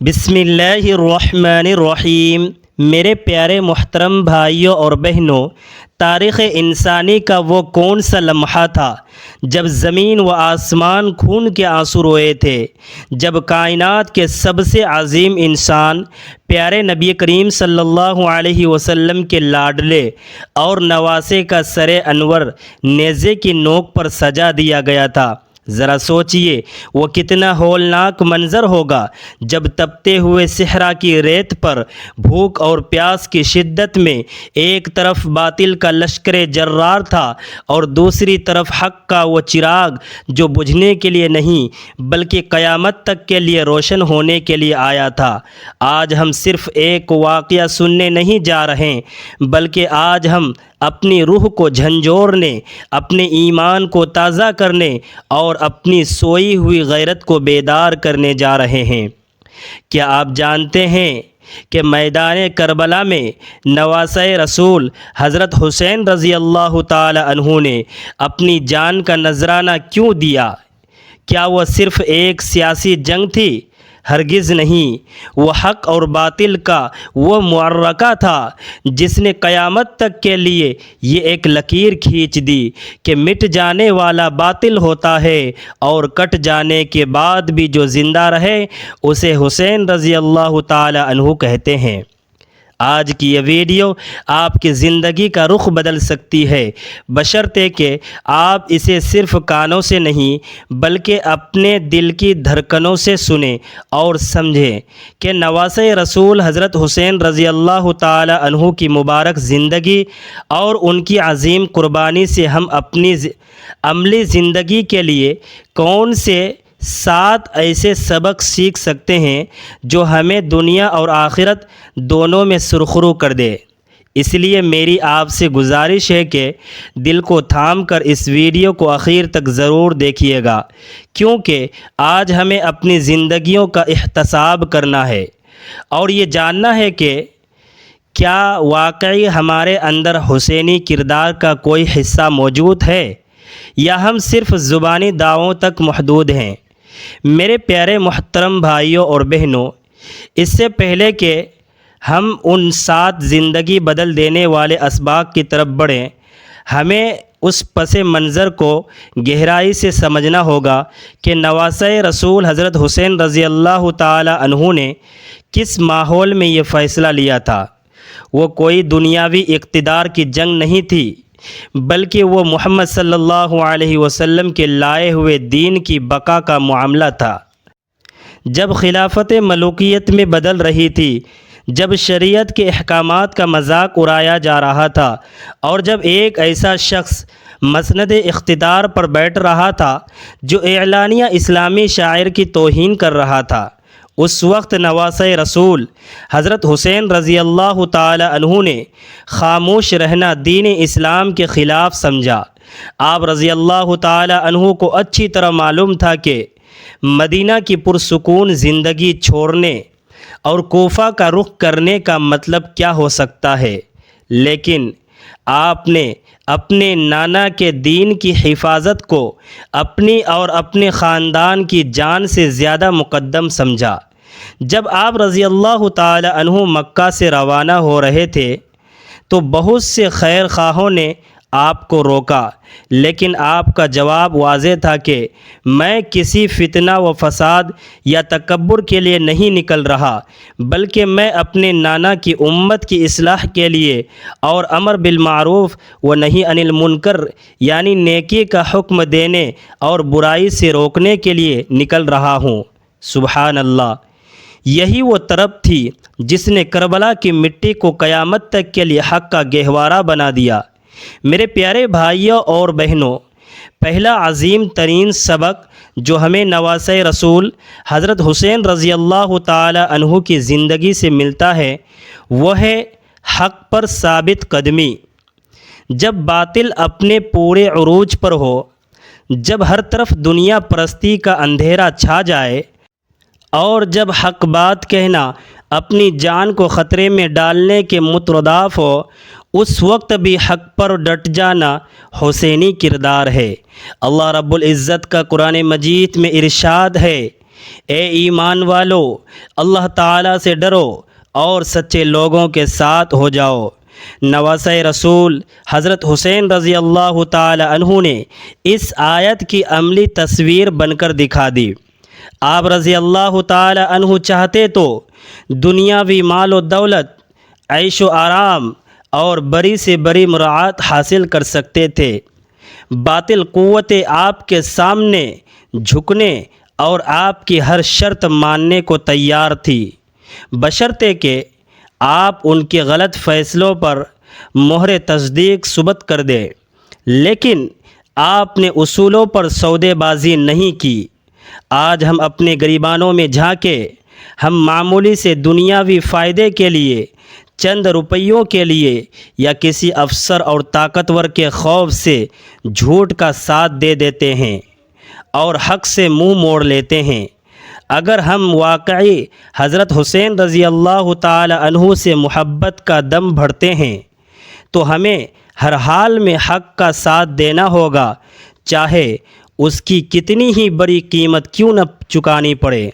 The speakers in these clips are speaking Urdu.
بسم اللہ الرحمن الرحیم۔ میرے پیارے محترم بھائیوں اور بہنوں، تاریخ انسانی کا وہ کون سا لمحہ تھا جب زمین و آسمان خون کے آنسو روئے تھے، جب کائنات کے سب سے عظیم انسان پیارے نبی کریم صلی اللہ علیہ وسلم کے لاڈلے اور نواسے کا سر انور نیزے کی نوک پر سجا دیا گیا تھا۔ ذرا سوچئے وہ کتنا ہولناک منظر ہوگا جب تپتے ہوئے صحرا کی ریت پر بھوک اور پیاس کی شدت میں ایک طرف باطل کا لشکر جرار تھا اور دوسری طرف حق کا وہ چراغ جو بجھنے کے لیے نہیں بلکہ قیامت تک کے لیے روشن ہونے کے لیے آیا تھا۔ آج ہم صرف ایک واقعہ سننے نہیں جا رہے بلکہ آج ہم اپنی روح کو جھنجھوڑنے، اپنے ایمان کو تازہ کرنے اور اپنی سوئی ہوئی غیرت کو بیدار کرنے جا رہے ہیں۔ کیا آپ جانتے ہیں کہ میدان کربلا میں نواسۂ رسول حضرت حسین رضی اللہ تعالی عنہ نے اپنی جان کا نذرانہ کیوں دیا؟ کیا وہ صرف ایک سیاسی جنگ تھی؟ ہرگز نہیں، وہ حق اور باطل کا وہ معرکہ تھا جس نے قیامت تک کے لیے یہ ایک لکیر کھینچ دی کہ مٹ جانے والا باطل ہوتا ہے اور کٹ جانے کے بعد بھی جو زندہ رہے اسے حسین رضی اللہ تعالی عنہ کہتے ہیں۔ آج کی یہ ویڈیو آپ کی زندگی کا رخ بدل سکتی ہے، بشرطے کہ آپ اسے صرف کانوں سے نہیں بلکہ اپنے دل کی دھڑکنوں سے سنیں اور سمجھیں کہ نواسۂ رسول حضرت حسین رضی اللہ تعالی عنہ کی مبارک زندگی اور ان کی عظیم قربانی سے ہم اپنی عملی زندگی کے لیے کون سے 7 ایسے سبق سیکھ سکتے ہیں جو ہمیں دنیا اور آخرت دونوں میں سرخرو کر دے۔ اس لیے میری آپ سے گزارش ہے کہ دل کو تھام کر اس ویڈیو کو آخر تک ضرور دیکھیے گا، کیونکہ آج ہمیں اپنی زندگیوں کا احتساب کرنا ہے اور یہ جاننا ہے کہ کیا واقعی ہمارے اندر حسینی کردار کا کوئی حصہ موجود ہے یا ہم صرف زبانی دعووں تک محدود ہیں۔ میرے پیارے محترم بھائیوں اور بہنوں، اس سے پہلے کہ ہم ان 7 زندگی بدل دینے والے اسباق کی طرف بڑھیں، ہمیں اس پس منظر کو گہرائی سے سمجھنا ہوگا کہ نواسۂ رسول حضرت حسین رضی اللہ تعالی عنہ نے کس ماحول میں یہ فیصلہ لیا تھا۔ وہ کوئی دنیاوی اقتدار کی جنگ نہیں تھی بلکہ وہ محمد صلی اللہ علیہ وسلم کے لائے ہوئے دین کی بقا کا معاملہ تھا۔ جب خلافت ملوکیت میں بدل رہی تھی، جب شریعت کے احکامات کا مذاق اڑایا جا رہا تھا اور جب ایک ایسا شخص مسند اقتدار پر بیٹھ رہا تھا جو اعلانیہ اسلامی شاعر کی توہین کر رہا تھا، اس وقت نواسۂ رسول حضرت حسین رضی اللہ تعالی عنہ نے خاموش رہنا دین اسلام کے خلاف سمجھا۔ آپ رضی اللہ تعالی عنہ کو اچھی طرح معلوم تھا کہ مدینہ کی پرسکون زندگی چھوڑنے اور کوفہ کا رخ کرنے کا مطلب کیا ہو سکتا ہے، لیکن آپ نے اپنے نانا کے دین کی حفاظت کو اپنی اور اپنے خاندان کی جان سے زیادہ مقدم سمجھا۔ جب آپ رضی اللہ تعالی عنہ مکہ سے روانہ ہو رہے تھے تو بہت سے خیر خواہوں نے آپ کو روکا، لیکن آپ کا جواب واضح تھا کہ میں کسی فتنہ و فساد یا تکبر کے لیے نہیں نکل رہا بلکہ میں اپنے نانا کی امت کی اصلاح کے لیے اور امر بالمعروف و نہی عن المنکر یعنی نیکی کا حکم دینے اور برائی سے روکنے کے لیے نکل رہا ہوں۔ سبحان اللہ! یہی وہ طرف تھی جس نے کربلا کی مٹی کو قیامت تک کے لیے حق کا گہوارہ بنا دیا۔ میرے پیارے بھائیوں اور بہنوں، پہلا عظیم ترین سبق جو ہمیں نواسۂ رسول حضرت حسین رضی اللہ تعالی عنہ کی زندگی سے ملتا ہے وہ ہے حق پر ثابت قدمی۔ جب باطل اپنے پورے عروج پر ہو، جب ہر طرف دنیا پرستی کا اندھیرا چھا جائے اور جب حق بات کہنا اپنی جان کو خطرے میں ڈالنے کے مترادف ہو، اس وقت بھی حق پر ڈٹ جانا حسینی کردار ہے۔ اللہ رب العزت کا قرآن مجید میں ارشاد ہے اے ایمان والو، اللہ تعالیٰ سے ڈرو اور سچے لوگوں کے ساتھ ہو جاؤ۔ نواسۂ رسول حضرت حسین رضی اللہ تعالی عنہ نے اس آیت کی عملی تصویر بن کر دکھا دی۔ آپ رضی اللہ تعالی عنہ چاہتے تو دنیاوی مال و دولت، عیش و آرام اور بڑی سے بڑی مراعات حاصل کر سکتے تھے۔ باطل قوتیں آپ کے سامنے جھکنے اور آپ کی ہر شرط ماننے کو تیار تھی، بشرطے کہ آپ ان کے غلط فیصلوں پر مہر تصدیق ثبت کر دیں۔ لیکن آپ نے اصولوں پر سودے بازی نہیں کی۔ آج ہم اپنے گریبانوں میں جھانکے، ہم معمولی سے دنیاوی فائدے کے لیے، چند روپیوں کے لیے یا کسی افسر اور طاقتور کے خوف سے جھوٹ کا ساتھ دے دیتے ہیں اور حق سے منہ موڑ لیتے ہیں۔ اگر ہم واقعی حضرت حسین رضی اللہ تعالی عنہ سے محبت کا دم بھرتے ہیں تو ہمیں ہر حال میں حق کا ساتھ دینا ہوگا، چاہے اس کی کتنی ہی بڑی قیمت کیوں نہ چکانی پڑے۔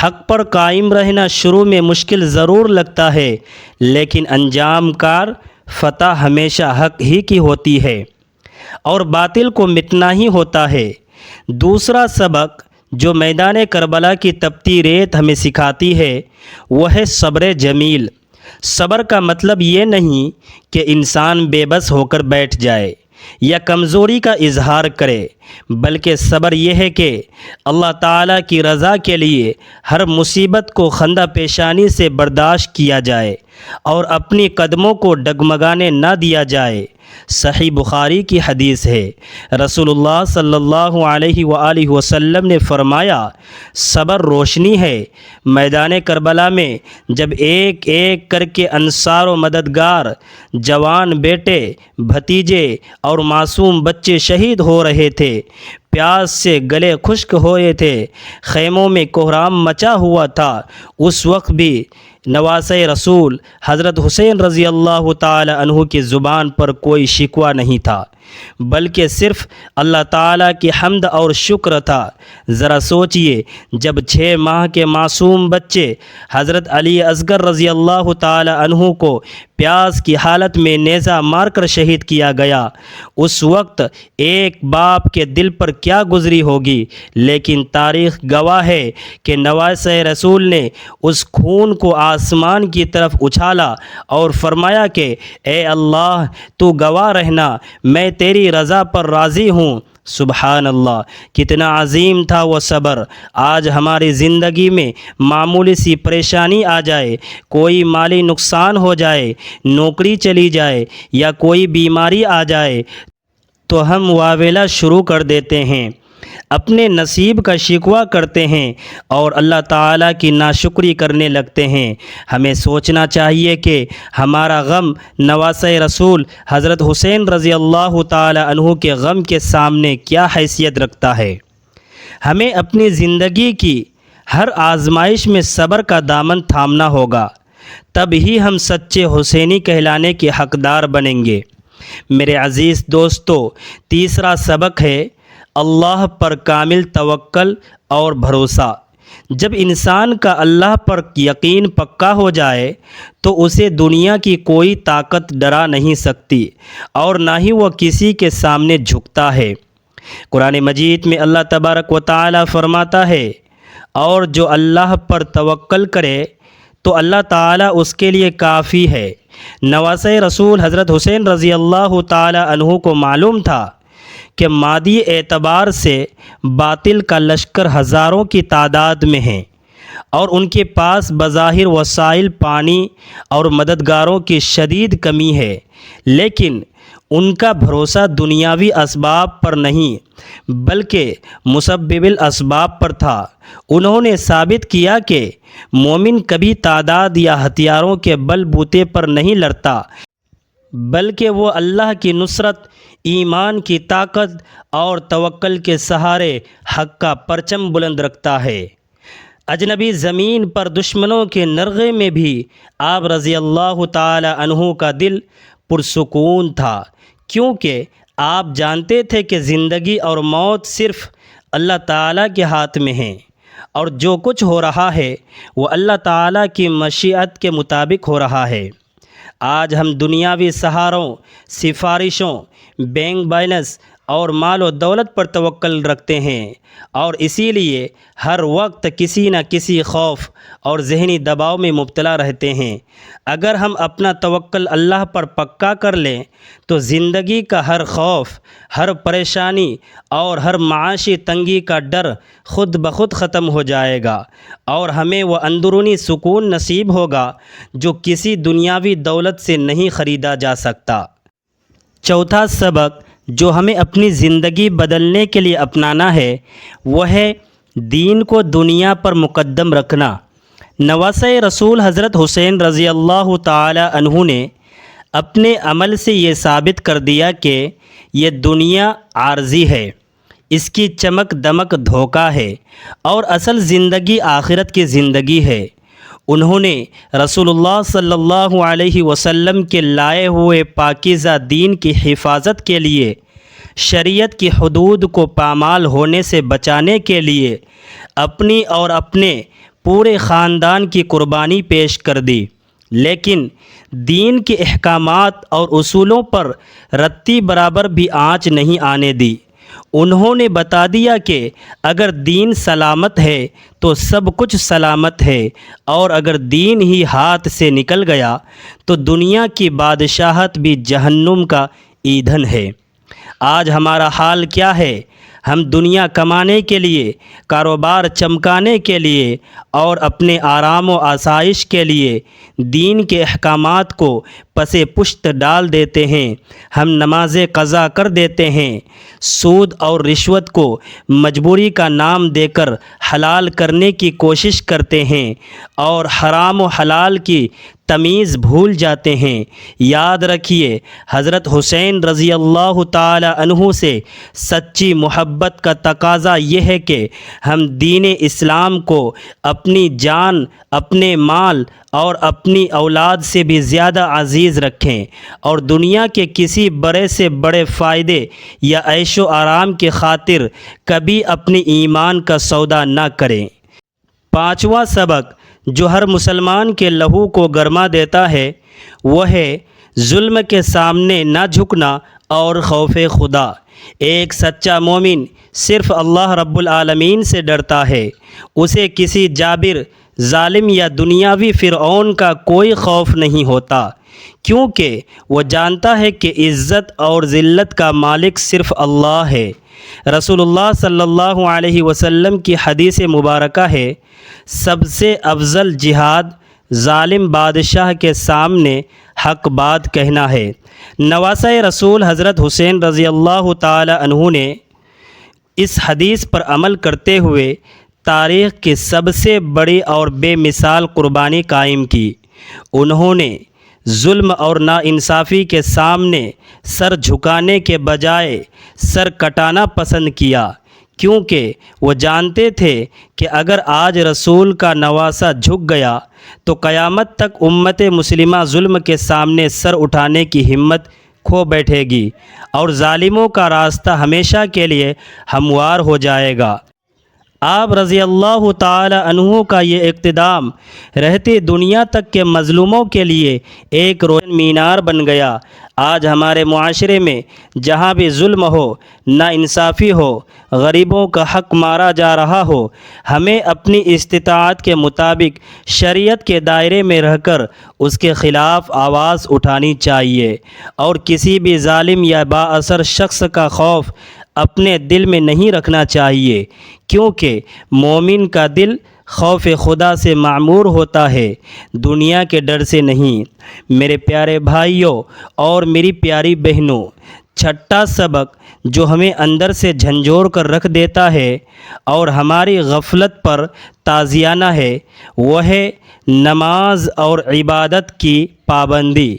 حق پر قائم رہنا شروع میں مشکل ضرور لگتا ہے، لیکن انجام کار فتح ہمیشہ حق ہی کی ہوتی ہے اور باطل کو مٹنا ہی ہوتا ہے۔ دوسرا سبق جو میدان کربلا کی تپتی ریت ہمیں سکھاتی ہے وہ ہے صبر جمیل۔ صبر کا مطلب یہ نہیں کہ انسان بے بس ہو کر بیٹھ جائے یا کمزوری کا اظہار کرے، بلکہ صبر یہ ہے کہ اللہ تعالیٰ کی رضا کے لیے ہر مصیبت کو خندہ پیشانی سے برداشت کیا جائے اور اپنی قدموں کو ڈگمگانے نہ دیا جائے۔ صحیح بخاری کی حدیث ہے، رسول اللہ صلی اللہ علیہ وآلہ وسلم نے فرمایا، صبر روشنی ہے۔ میدان کربلا میں جب ایک ایک کر کے انصار و مددگار، جوان بیٹے، بھتیجے اور معصوم بچے شہید ہو رہے تھے، پیاس سے گلے خشک ہوئے تھے، خیموں میں کہرام مچا ہوا تھا، اس وقت بھی نواسۂ رسول حضرت حسین رضی اللہ تعالی عنہ کی زبان پر کوئی شکوہ نہیں تھا، بلکہ صرف اللہ تعالیٰ کی حمد اور شکر تھا۔ ذرا سوچئے، جب 6 ماہ کے معصوم بچے حضرت علی اصغر رضی اللہ تعالی عنہ کو پیاس کی حالت میں نیزہ مار کر شہید کیا گیا، اس وقت ایک باپ کے دل پر کیا گزری ہوگی۔ لیکن تاریخ گواہ ہے کہ نواسۂ رسول نے اس خون کو آسمان کی طرف اچھالا اور فرمایا کہ اے اللہ، تو گواہ رہنا، میں تیری رضا پر راضی ہوں۔ سبحان اللہ، کتنا عظیم تھا وہ صبر۔ آج ہماری زندگی میں معمولی سی پریشانی آ جائے، کوئی مالی نقصان ہو جائے، نوکری چلی جائے یا کوئی بیماری آ جائے تو ہم واویلا شروع کر دیتے ہیں، اپنے نصیب کا شکوہ کرتے ہیں اور اللہ تعالیٰ کی ناشکری کرنے لگتے ہیں۔ ہمیں سوچنا چاہیے کہ ہمارا غم نواسۂ رسول حضرت حسین رضی اللہ تعالی عنہ کے غم کے سامنے کیا حیثیت رکھتا ہے۔ ہمیں اپنی زندگی کی ہر آزمائش میں صبر کا دامن تھامنا ہوگا، تب ہی ہم سچے حسینی کہلانے کے حقدار بنیں گے۔ میرے عزیز دوستو، تیسرا سبق ہے اللہ پر کامل توکل اور بھروسہ۔ جب انسان کا اللہ پر یقین پکا ہو جائے تو اسے دنیا کی کوئی طاقت ڈرا نہیں سکتی اور نہ ہی وہ کسی کے سامنے جھکتا ہے۔ قرآن مجید میں اللہ تبارک و تعالی فرماتا ہے، اور جو اللہ پر توکل کرے تو اللہ تعالیٰ اس کے لیے کافی ہے۔ نواسۂ رسول حضرت حسین رضی اللہ تعالی عنہ کو معلوم تھا کہ مادی اعتبار سے باطل کا لشکر ہزاروں کی تعداد میں ہے اور ان کے پاس بظاہر وسائل، پانی اور مددگاروں کی شدید کمی ہے، لیکن ان کا بھروسہ دنیاوی اسباب پر نہیں بلکہ مسبب الاسباب پر تھا۔ انہوں نے ثابت کیا کہ مومن کبھی تعداد یا ہتھیاروں کے بل بوتے پر نہیں لڑتا، بلکہ وہ اللہ کی نصرت، ایمان کی طاقت اور توکل کے سہارے حق کا پرچم بلند رکھتا ہے۔ اجنبی زمین پر دشمنوں کے نرغے میں بھی آپ رضی اللہ تعالی عنہ کا دل پرسکون تھا، کیونکہ آپ جانتے تھے کہ زندگی اور موت صرف اللہ تعالیٰ کے ہاتھ میں ہیں اور جو کچھ ہو رہا ہے وہ اللہ تعالیٰ کی مشیت کے مطابق ہو رہا ہے۔ آج ہم دنیاوی سہاروں، سفارشوں، بینک بیلنس اور مال و دولت پر توکل رکھتے ہیں، اور اسی لیے ہر وقت کسی نہ کسی خوف اور ذہنی دباؤ میں مبتلا رہتے ہیں۔ اگر ہم اپنا توکل اللہ پر پکا کر لیں تو زندگی کا ہر خوف، ہر پریشانی اور ہر معاشی تنگی کا ڈر خود بخود ختم ہو جائے گا، اور ہمیں وہ اندرونی سکون نصیب ہوگا جو کسی دنیاوی دولت سے نہیں خریدا جا سکتا۔ چوتھا سبق جو ہمیں اپنی زندگی بدلنے کے لیے اپنانا ہے وہ ہے دین کو دنیا پر مقدم رکھنا۔ نواسۂ رسول حضرت حسین رضی اللہ تعالی عنہ نے اپنے عمل سے یہ ثابت کر دیا کہ یہ دنیا عارضی ہے، اس کی چمک دمک دھوکہ ہے، اور اصل زندگی آخرت کی زندگی ہے۔ انہوں نے رسول اللہ صلی اللہ علیہ وسلم کے لائے ہوئے پاکیزہ دین کی حفاظت کے لیے، شریعت کی حدود کو پامال ہونے سے بچانے کے لیے اپنی اور اپنے پورے خاندان کی قربانی پیش کر دی، لیکن دین کے احکامات اور اصولوں پر رتی برابر بھی آنچ نہیں آنے دی۔ انہوں نے بتا دیا کہ اگر دین سلامت ہے تو سب کچھ سلامت ہے، اور اگر دین ہی ہاتھ سے نکل گیا تو دنیا کی بادشاہت بھی جہنم کا ایندھن ہے۔ آج ہمارا حال کیا ہے؟ ہم دنیا کمانے کے لیے، کاروبار چمکانے کے لیے اور اپنے آرام و آسائش کے لیے دین کے احکامات کو پس پشت ڈال دیتے ہیں۔ ہم نمازیں قضا کر دیتے ہیں، سود اور رشوت کو مجبوری کا نام دے کر حلال کرنے کی کوشش کرتے ہیں، اور حرام و حلال کی تمیز بھول جاتے ہیں۔ یاد رکھیے، حضرت حسین رضی اللہ تعالی عنہ سے سچی محبت کا تقاضا یہ ہے کہ ہم دین اسلام کو اپنی جان، اپنے مال اور اپنی اولاد سے بھی زیادہ عزیز رکھیں، اور دنیا کے کسی بڑے سے بڑے فائدے یا عیش و آرام کی خاطر کبھی اپنی ایمان کا سودا نہ کریں۔ پانچواں سبق جو ہر مسلمان کے لہو کو گرما دیتا ہے وہ ہے ظلم کے سامنے نہ جھکنا اور خوف خدا۔ ایک سچا مومن صرف اللہ رب العالمین سے ڈرتا ہے، اسے کسی جابر، ظالم یا دنیاوی فرعون کا کوئی خوف نہیں ہوتا، کیونکہ وہ جانتا ہے کہ عزت اور ذلت کا مالک صرف اللہ ہے۔ رسول اللہ صلی اللہ علیہ وسلم کی حدیث مبارکہ ہے، سب سے افضل جہاد ظالم بادشاہ کے سامنے حق بات کہنا ہے۔ نواسۂ رسول حضرت حسین رضی اللہ تعالی عنہ نے اس حدیث پر عمل کرتے ہوئے تاریخ کی سب سے بڑی اور بے مثال قربانی قائم کی۔ انہوں نے ظلم اور ناانصافی کے سامنے سر جھکانے کے بجائے سر کٹانا پسند کیا، کیونکہ وہ جانتے تھے کہ اگر آج رسول کا نواسہ جھک گیا تو قیامت تک امت مسلمہ ظلم کے سامنے سر اٹھانے کی ہمت کھو بیٹھے گی، اور ظالموں کا راستہ ہمیشہ کے لیے ہموار ہو جائے گا۔ آپ رضی اللہ تعالی عنہ کا یہ اقتدام رہتی دنیا تک کے مظلوموں کے لیے ایک روشن مینار بن گیا۔ آج ہمارے معاشرے میں جہاں بھی ظلم ہو، ناانصافی ہو، غریبوں کا حق مارا جا رہا ہو، ہمیں اپنی استطاعت کے مطابق شریعت کے دائرے میں رہ کر اس کے خلاف آواز اٹھانی چاہیے، اور کسی بھی ظالم یا با اثر شخص کا خوف اپنے دل میں نہیں رکھنا چاہیے، کیونکہ مومن کا دل خوف خدا سے معمور ہوتا ہے، دنیا کے ڈر سے نہیں۔ میرے پیارے بھائیوں اور میری پیاری بہنوں، چھٹا سبق جو ہمیں اندر سے جھنجھوڑ کر رکھ دیتا ہے اور ہماری غفلت پر تازیانہ ہے وہ ہے نماز اور عبادت کی پابندی۔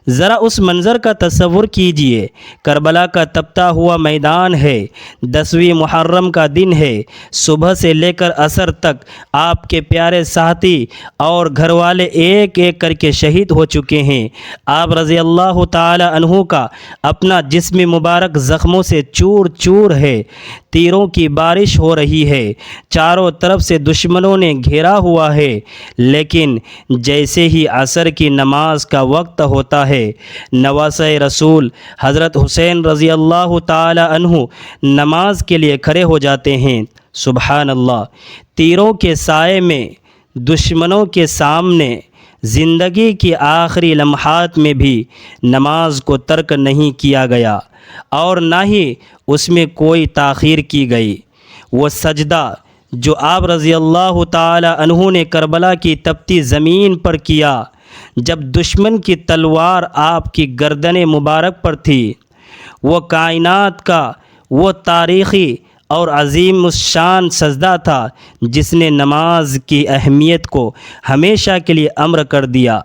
ذرا اس منظر کا تصور کیجئے، کربلا کا تپتا ہوا میدان ہے، 10ویں محرم کا دن ہے، صبح سے لے کر عصر تک آپ کے پیارے ساتھی اور گھر والے ایک ایک کر کے شہید ہو چکے ہیں۔ آپ رضی اللہ تعالی عنہ کا اپنا جسم مبارک زخموں سے چور چور ہے، تیروں کی بارش ہو رہی ہے، چاروں طرف سے دشمنوں نے گھیرا ہوا ہے، لیکن جیسے ہی عصر کی نماز کا وقت ہوتا ہے، نواسہ رسول حضرت حسین رضی اللہ تعالی عنہ نماز کے لیے کھڑے ہو جاتے ہیں۔ سبحان اللہ، تیروں کے سائے میں، دشمنوں کے سامنے، زندگی کی آخری لمحات میں بھی نماز کو ترک نہیں کیا گیا اور نہ ہی اس میں کوئی تاخیر کی گئی۔ وہ سجدہ جو آپ رضی اللہ تعالی عنہ نے کربلا کی تپتی زمین پر کیا، جب دشمن کی تلوار آپ کی گردن مبارک پر تھی، وہ کائنات کا وہ تاریخی اور عظیم الشان سجدہ تھا جس نے نماز کی اہمیت کو ہمیشہ کے لیے امر کر دیا۔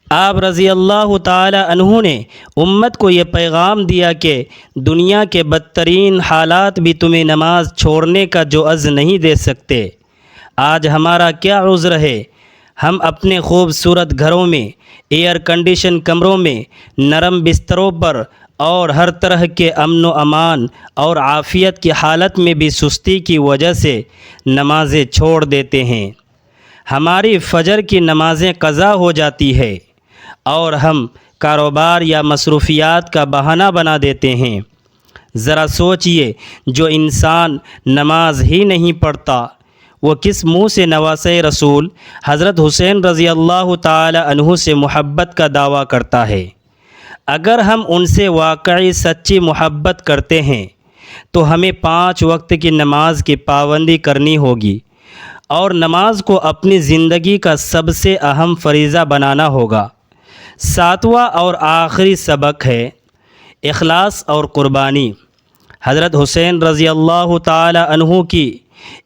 آپ رضی اللہ تعالی عنہ نے امت کو یہ پیغام دیا کہ دنیا کے بدترین حالات بھی تمہیں نماز چھوڑنے کا جواز نہیں دے سکتے۔ آج ہمارا کیا عذر ہے؟ ہم اپنے خوبصورت گھروں میں، ایئر کنڈیشن کمروں میں، نرم بستروں پر اور ہر طرح کے امن و امان اور عافیت کی حالت میں بھی سستی کی وجہ سے نمازیں چھوڑ دیتے ہیں۔ ہماری فجر کی نمازیں قضا ہو جاتی ہے اور ہم کاروبار یا مصروفیات کا بہانہ بنا دیتے ہیں۔ ذرا سوچئے، جو انسان نماز ہی نہیں پڑھتا، وہ کس منہ سے نواسہ رسول حضرت حسین رضی اللہ تعالی عنہ سے محبت کا دعویٰ کرتا ہے؟ اگر ہم ان سے واقعی سچی محبت کرتے ہیں تو ہمیں 5 وقت کی نماز کی پابندی کرنی ہوگی اور نماز کو اپنی زندگی کا سب سے اہم فریضہ بنانا ہوگا۔ 7واں اور آخری سبق ہے اخلاص اور قربانی۔ حضرت حسین رضی اللہ تعالی عنہ کی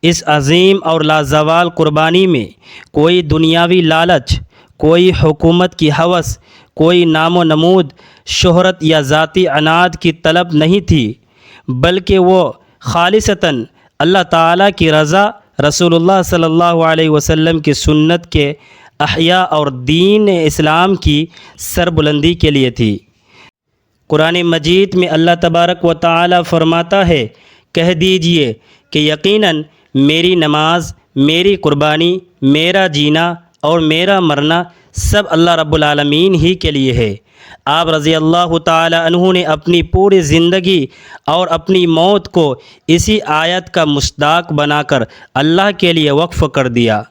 اس عظیم اور لازوال قربانی میں کوئی دنیاوی لالچ، کوئی حکومت کی ہوس، کوئی نام و نمود، شہرت یا ذاتی عناد کی طلب نہیں تھی، بلکہ وہ خالصتاً اللہ تعالیٰ کی رضا، رسول اللہ صلی اللہ علیہ وسلم کی سنت کے احیاء اور دین اسلام کی سربلندی کے لیے تھی۔ قرآن مجید میں اللہ تبارک و تعالی فرماتا ہے، کہہ دیجئے کہ یقیناً میری نماز، میری قربانی، میرا جینا اور میرا مرنا سب اللہ رب العالمین ہی کے لیے ہے۔ آپ رضی اللہ تعالی عنہ نے اپنی پوری زندگی اور اپنی موت کو اسی آیت کا مصداق بنا کر اللہ کے لیے وقف کر دیا۔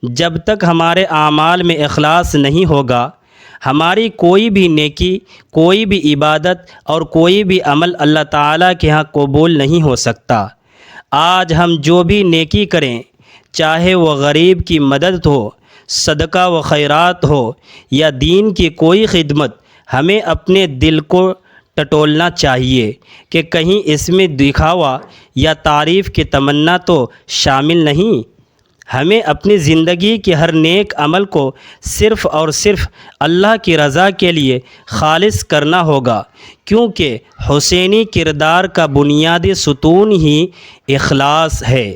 جب تک ہمارے اعمال میں اخلاص نہیں ہوگا، ہماری کوئی بھی نیکی، کوئی بھی عبادت اور کوئی بھی عمل اللہ تعالیٰ کے ہاں قبول نہیں ہو سکتا۔ آج ہم جو بھی نیکی کریں، چاہے وہ غریب کی مدد ہو، صدقہ و خیرات ہو یا دین کی کوئی خدمت، ہمیں اپنے دل کو ٹٹولنا چاہیے کہ کہیں اس میں دکھاوا یا تعریف کی تمنا تو شامل نہیں۔ ہمیں اپنی زندگی کے ہر نیک عمل کو صرف اور صرف اللہ کی رضا کے لیے خالص کرنا ہوگا، کیونکہ حسینی کردار کا بنیادی ستون ہی اخلاص ہے۔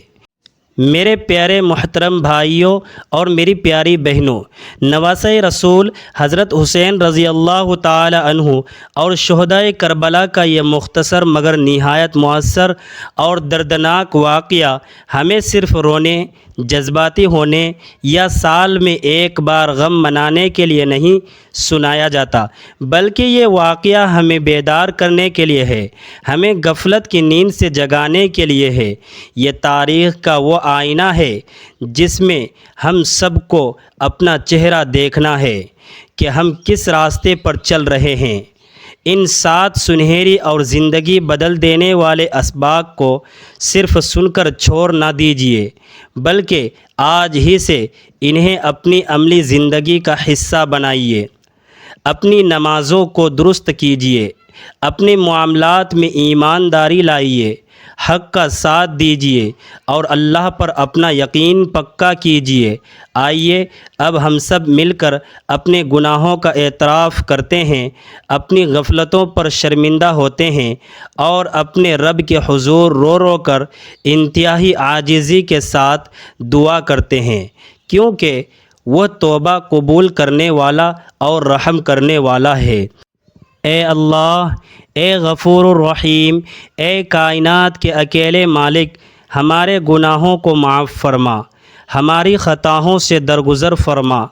میرے پیارے محترم بھائیوں اور میری پیاری بہنوں، نواسہ رسول حضرت حسین رضی اللہ تعالی عنہ اور شہدائے کربلا کا یہ مختصر مگر نہایت مؤثر اور دردناک واقعہ ہمیں صرف رونے، جذباتی ہونے یا سال میں ایک بار غم منانے کے لیے نہیں سنایا جاتا، بلکہ یہ واقعہ ہمیں بیدار کرنے کے لیے ہے، ہمیں غفلت کی نیند سے جگانے کے لیے ہے۔ یہ تاریخ کا وہ آئینہ ہے جس میں ہم سب کو اپنا چہرہ دیکھنا ہے کہ ہم کس راستے پر چل رہے ہیں۔ ان 7 سنہری اور زندگی بدل دینے والے اسباق کو صرف سن کر چھوڑ نہ دیجیے، بلکہ آج ہی سے انہیں اپنی عملی زندگی کا حصہ بنائیے۔ اپنی نمازوں کو درست کیجیے، اپنے معاملات میں ایمانداری لائیے، حق کا ساتھ دیجیے اور اللہ پر اپنا یقین پکا کیجیے۔ آئیے اب ہم سب مل کر اپنے گناہوں کا اعتراف کرتے ہیں، اپنی غفلتوں پر شرمندہ ہوتے ہیں اور اپنے رب کے حضور رو رو کر انتہائی عاجزی کے ساتھ دعا کرتے ہیں، کیونکہ وہ توبہ قبول کرنے والا اور رحم کرنے والا ہے۔ اے اللہ، اے غفور الرحیم، اے کائنات کے اکیلے مالک، ہمارے گناہوں کو معاف فرما، ہماری خطاؤں سے درگزر فرما۔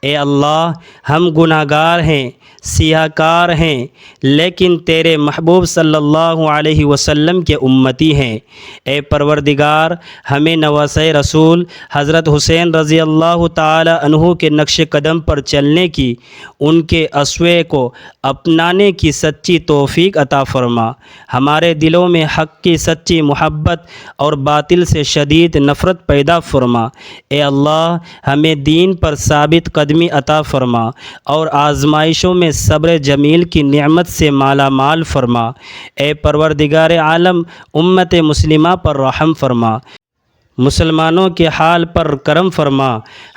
اے اللہ، ہم گناہ گار ہیں، سیاہ کار ہیں، لیکن تیرے محبوب صلی اللہ علیہ وسلم کے امتی ہیں۔ اے پروردگار، ہمیں نواسۂ رسول حضرت حسین رضی اللہ تعالی عنہ کے نقش قدم پر چلنے کی، ان کے اسوے کو اپنانے کی سچی توفیق عطا فرما۔ ہمارے دلوں میں حق کی سچی محبت اور باطل سے شدید نفرت پیدا فرما۔ اے اللہ، ہمیں دین پر ثابت قدمی عطا فرما اور آزمائشوں میں صبر جمیل کی نعمت سے مالا مال فرما۔ اے پروردگار عالم، امت مسلمہ پر رحم فرما، مسلمانوں کے حال پر کرم فرما،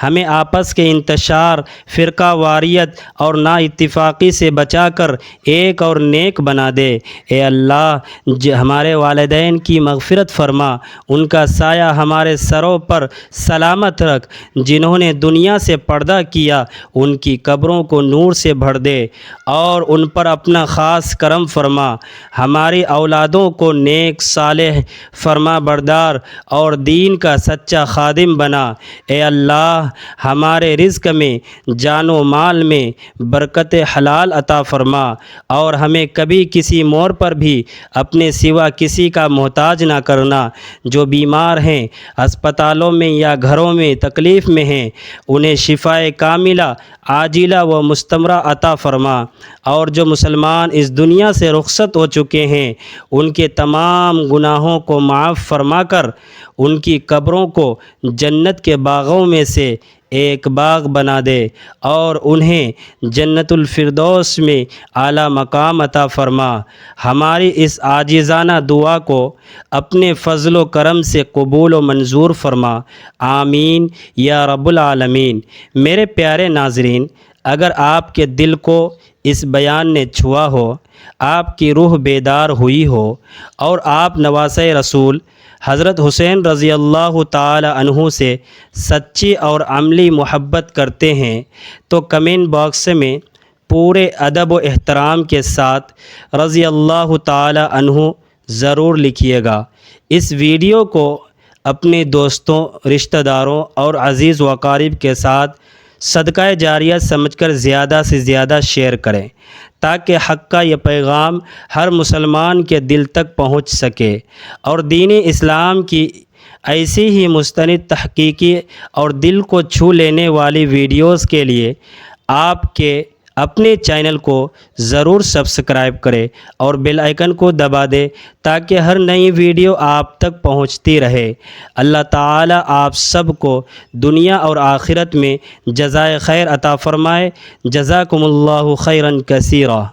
ہمیں آپس کے انتشار، فرقہ واریت اور نا اتفاقی سے بچا کر ایک اور نیک بنا دے۔ اے اللہ، ہمارے والدین کی مغفرت فرما، ان کا سایہ ہمارے سروں پر سلامت رکھ، جنہوں نے دنیا سے پردہ کیا ان کی قبروں کو نور سے بھر دے اور ان پر اپنا خاص کرم فرما۔ ہماری اولادوں کو نیک، صالح، فرما بردار اور دین کا سچا خادم بنا۔ اے اللہ، ہمارے رزق میں، جان و مال میں برکت حلال عطا فرما اور ہمیں کبھی کسی موڑ پر بھی اپنے سوا کسی کا محتاج نہ کرنا۔ جو بیمار ہیں، اسپتالوں میں یا گھروں میں تکلیف میں ہیں، انہیں شفائے کاملہ، عاجلہ و مستمرہ عطا فرما، اور جو مسلمان اس دنیا سے رخصت ہو چکے ہیں ان کے تمام گناہوں کو معاف فرما کر ان کی قبروں کو جنت کے باغوں میں سے ایک باغ بنا دے اور انہیں جنت الفردوس میں اعلیٰ مقام عطا فرما۔ ہماری اس عاجزانہ دعا کو اپنے فضل و کرم سے قبول و منظور فرما، آمین یا رب العالمین۔ میرے پیارے ناظرین، اگر آپ کے دل کو اس بیان نے چھوا ہو، آپ کی روح بیدار ہوئی ہو اور آپ نواسۂ رسول حضرت حسین رضی اللہ تعالی عنہ سے سچی اور عملی محبت کرتے ہیں تو کمنٹ باکس میں پورے ادب و احترام کے ساتھ رضی اللہ تعالی عنہ ضرور لکھیے گا۔ اس ویڈیو کو اپنے دوستوں، رشتہ داروں اور عزیز و اقارب کے ساتھ صدقہ جاریہ سمجھ کر زیادہ سے زیادہ شیئر کریں تاکہ حق کا یہ پیغام ہر مسلمان کے دل تک پہنچ سکے اور دین اسلام کی ایسی ہی مستند، تحقیقی اور دل کو چھو لینے والی ویڈیوز کے لیے آپ کے اپنے چینل کو ضرور سبسکرائب کرے اور بیل آئیکن کو دبا دے تاکہ ہر نئی ویڈیو آپ تک پہنچتی رہے۔ اللہ تعالیٰ آپ سب کو دنیا اور آخرت میں جزائے خیر عطا فرمائے۔ جزاکم اللہ خیرا کثیرا۔